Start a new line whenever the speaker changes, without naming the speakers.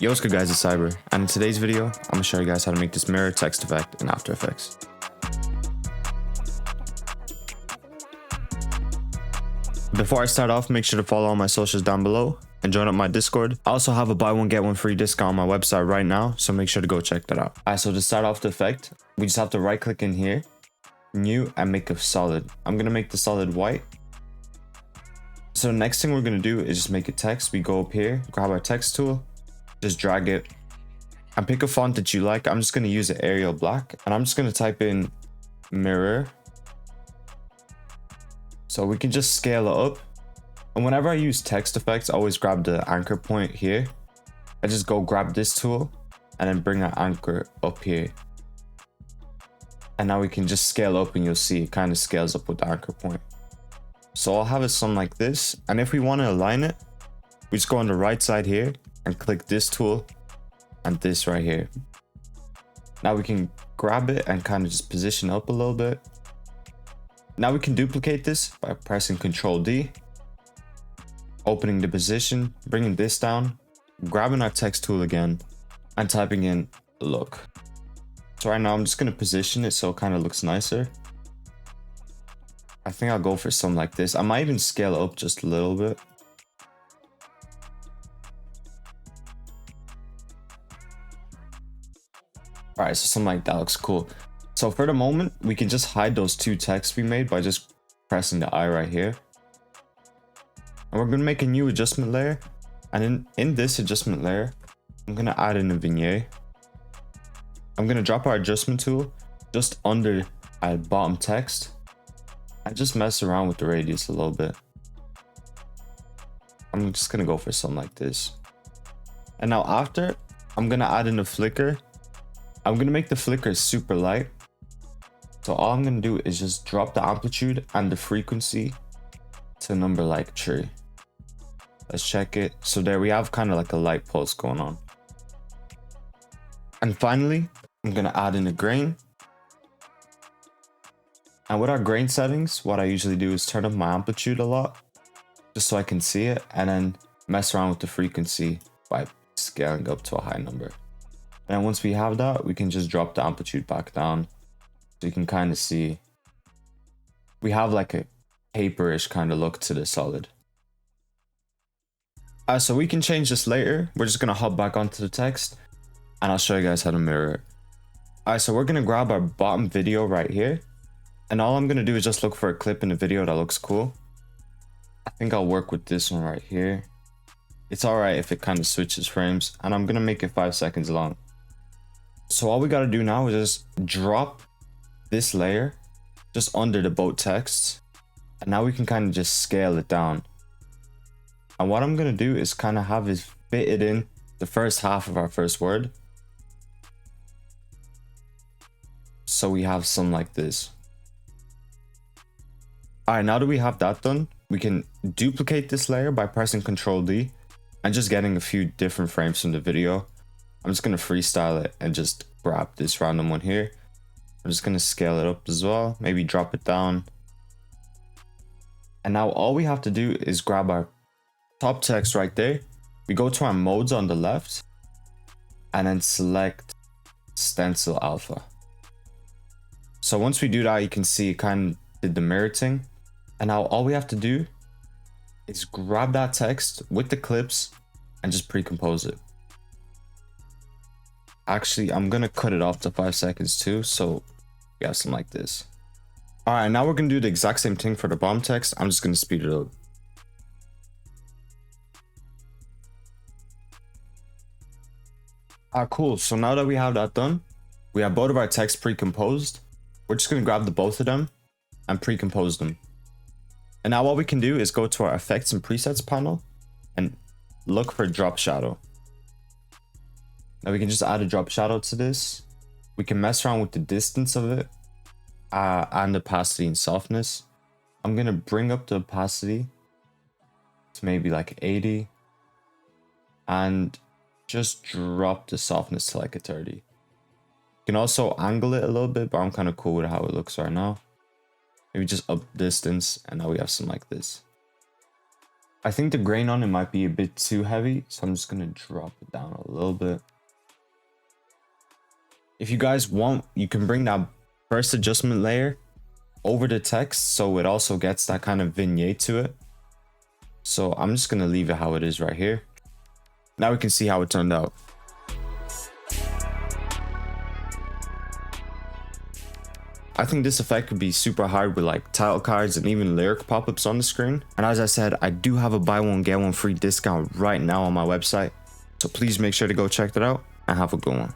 Yo, what's good guys, it's Cyber, and in today's video, I'm going to show you guys how to make this mirror text effect in After Effects. Before I start off, make sure to follow all my socials down below and join up my Discord. I also have a buy one get one free discount on my website right now, so make sure to go check that out. Alright, so to start off the effect, we just have to right click in here, new, and make a solid. I'm going to make the solid white. So the next thing we're going to do is just make a text. We go up here, grab our text tool, just drag it and pick a font that you like. I'm just going to use an Arial black and I'm just going to type in mirror. So we can just scale it up. And whenever I use text effects, I always grab the anchor point here. I just go grab this tool and then bring our anchor up here. And now we can just scale up and you'll see it kind of scales up with the anchor point. So I'll have it something like this. And if we want to align it, we just go on the right side here and click this tool and this right here. Now we can grab it and kind of just position up a little bit. Now we can duplicate this by pressing Ctrl D, opening the position, bringing this down, grabbing our text tool again, and typing in look. So right now I'm just going to position it so it kind of looks nicer. I think I'll go for something like this. I might even scale it up just a little bit. Alright, so something like that looks cool. So for the moment, we can just hide those two texts we made by just pressing the I right here. And we're going to make a new adjustment layer. And in this adjustment layer, I'm going to add in a vignette. I'm going to drop our adjustment tool just under our bottom text. And just mess around with the radius a little bit. I'm just going to go for something like this. And now after, I'm going to add in a flicker. I'm going to make the flicker super light. So all I'm going to do is just drop the amplitude and the frequency to a number like 3. Let's check it. So there we have kind of like a light pulse going on. And finally, I'm going to add in a grain. And with our grain settings, what I usually do is turn up my amplitude a lot, just so I can see it, and then mess around with the frequency by scaling up to a high number. And then once we have that, we can just drop the amplitude back down. So you can kind of see we have like a paperish kind of look to the solid. So we can change this later. We're just going to hop back onto the text and I'll show you guys how to mirror it. Alright, so we're going to grab our bottom video right here. And all I'm going to do is just look for a clip in the video that looks cool. I think I'll work with this one right here. It's alright if it kind of switches frames. And I'm going to make it 5 seconds long. So all we got to do now is just drop this layer just under the both texts. And now we can kind of just scale it down. And what I'm going to do is kind of have it fitted in the first half of our first word. So we have something like this. Alright, now that we have that done, we can duplicate this layer by pressing Ctrl D and just getting a few different frames from the video. I'm just going to freestyle it and just grab this random one here. I'm just going to scale it up as well, maybe drop it down. And now all we have to do is grab our top text right there. We go to our modes on the left and then select stencil alpha. So once we do that, you can see it kind of did the mirror thing. And now all we have to do is grab that text with the clips and just pre-compose it. Actually, I'm going to cut it off to 5 seconds too, so we have something like this. Alright, now we're going to do the exact same thing for the bottom text. I'm just going to speed it up. Cool. So now that we have that done, we have both of our texts pre-composed. We're just going to grab the both of them and pre-compose them. And now what we can do is go to our effects and presets panel and look for drop shadow. Now we can just add a drop shadow to this. We can mess around with the distance of it and opacity and softness. I'm going to bring up the opacity to maybe like 80 and just drop the softness to like a 30. You can also angle it a little bit, but I'm kind of cool with how it looks right now. Maybe just up distance, and now we have something like this. I think the grain on it might be a bit too heavy, so I'm just gonna drop it down a little bit. If you guys want, you can bring that first adjustment layer over the text so it also gets that kind of vignette to it. So I'm just gonna leave it how it is right here. Now we can see how it turned out. I think this effect could be super hard with like title cards and even lyric pop-ups on the screen. And as I said, I do have a buy one get one free discount right now on my website. So please make sure to go check that out and have a good one.